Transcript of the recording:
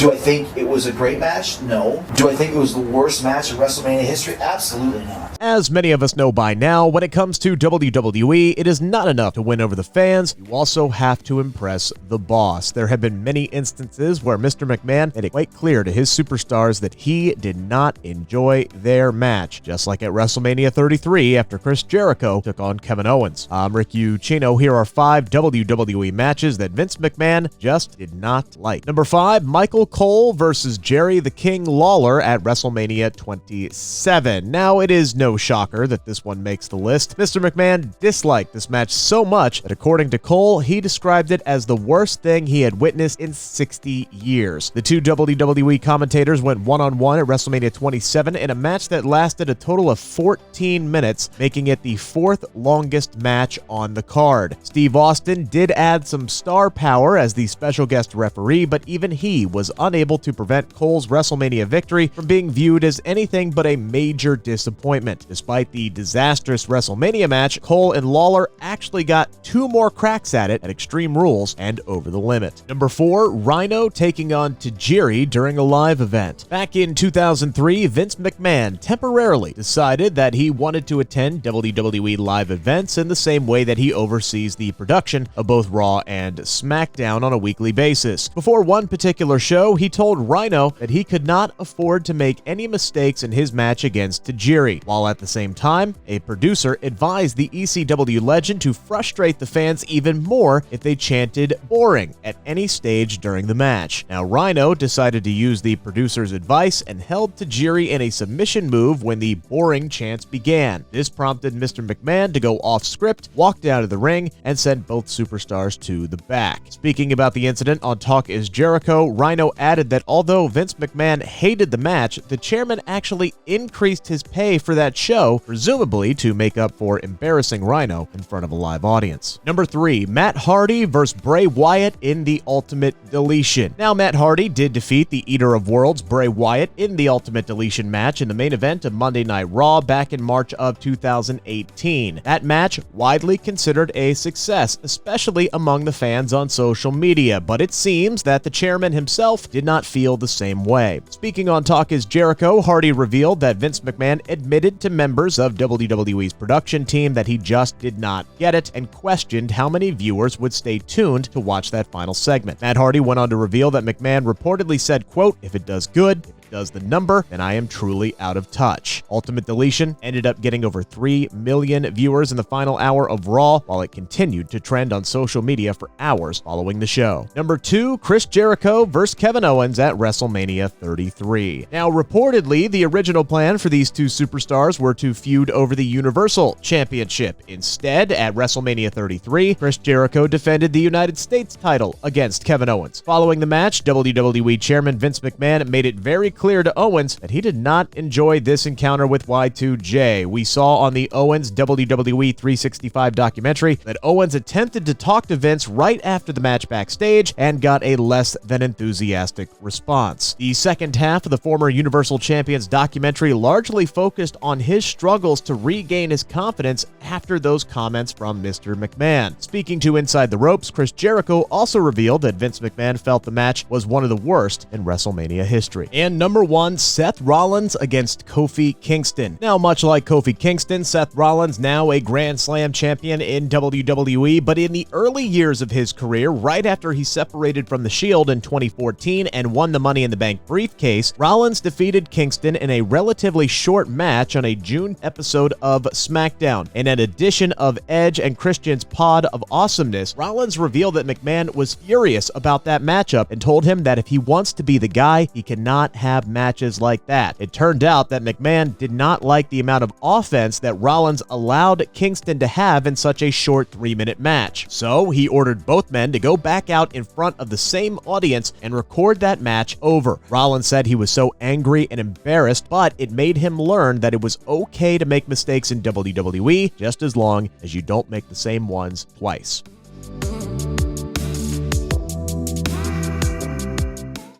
Do I think it was a great match? No. Do I think it was the worst match in WrestleMania history? Absolutely not. As many of us know by now, when it comes to WWE, it is not enough to win over the fans. You also have to impress the boss. There have been many instances where Mr. McMahon made it quite clear to his superstars that he did not enjoy their match, just like at WrestleMania 33 after Chris Jericho took on Kevin Owens. I'm Rick Ucchino. Here are 5 WWE matches that Vince McMahon just did not like. Number 5, Michael Cole versus Jerry the King Lawler at WrestleMania 27. Now, it is no shocker that this one makes the list. Mr. McMahon disliked this match so much that, according to Cole, he described it as the worst thing he had witnessed in 60 years. The two WWE commentators went one-on-one at WrestleMania 27 in a match that lasted a total of 14 minutes, making it the 4th longest match on the card. Steve Austin did add some star power as the special guest referee, but even he was unable to prevent Cole's WrestleMania victory from being viewed as anything but a major disappointment. Despite the disastrous WrestleMania match, Cole and Lawler actually got 2 more cracks at it at Extreme Rules and Over the Limit. Number 4, Rhyno taking on Tajiri during a live event. Back in 2003, Vince McMahon temporarily decided that he wanted to attend WWE live events in the same way that he oversees the production of both Raw and SmackDown on a weekly basis. Before one particular show, he told Rhyno that he could not afford to make any mistakes in his match against Tajiri, while at the same time, a producer advised the ECW legend to frustrate the fans even more if they chanted "boring" at any stage during the match. Now, Rhyno decided to use the producer's advice and held Tajiri in a submission move when the "boring" chants began. This prompted Mr. McMahon to go off script, walk down to the ring, and send both superstars to the back. Speaking about the incident on Talk Is Jericho, Rhyno added that although Vince McMahon hated the match, the chairman actually increased his pay for that show, presumably to make up for embarrassing Rhyno in front of a live audience. Number 3, Matt Hardy versus Bray Wyatt in the Ultimate Deletion. Now, Matt Hardy did defeat the Eater of Worlds, Bray Wyatt, in the Ultimate Deletion match in the main event of Monday Night Raw back in March of 2018. That match widely considered a success, especially among the fans on social media, but it seems that the chairman himself did not feel the same way. Speaking on Talk Is Jericho, Hardy revealed that Vince McMahon admitted to members of WWE's production team that he just did not get it and questioned how many viewers would stay tuned to watch that final segment. Matt Hardy went on to reveal that McMahon reportedly said, quote, "If it does good, does the number, then I am truly out of touch." Ultimate Deletion ended up getting over 3 million viewers in the final hour of Raw, while it continued to trend on social media for hours following the show. Number 2, Chris Jericho versus Kevin Owens at WrestleMania 33. Now, reportedly, the original plan for these two superstars were to feud over the Universal Championship. Instead, at WrestleMania 33, Chris Jericho defended the United States title against Kevin Owens. Following the match, WWE Chairman Vince McMahon made it very clear to Owens that he did not enjoy this encounter with Y2J. We saw on the Owens WWE 365 documentary that Owens attempted to talk to Vince right after the match backstage and got a less than enthusiastic response. The second half of the former Universal Champions documentary largely focused on his struggles to regain his confidence after those comments from Mr. McMahon. Speaking to Inside the Ropes, Chris Jericho also revealed that Vince McMahon felt the match was one of the worst in WrestleMania history. And number 1, Seth Rollins against Kofi Kingston. Now, much like Kofi Kingston, Seth Rollins, now a Grand Slam champion in WWE, but in the early years of his career, right after he separated from the Shield in 2014 and won the Money in the Bank briefcase, Rollins defeated Kingston in a relatively short match on a June episode of SmackDown. In an edition of Edge and Christian's Pod of Awesomeness, Rollins revealed that McMahon was furious about that matchup and told him that if he wants to be the guy, he cannot have matches like that. It turned out that McMahon did not like the amount of offense that Rollins allowed Kingston to have in such a short 3-minute match. So he ordered both men to go back out in front of the same audience and record that match over. Rollins said he was so angry and embarrassed, but it made him learn that it was okay to make mistakes in WWE just as long as you don't make the same ones twice.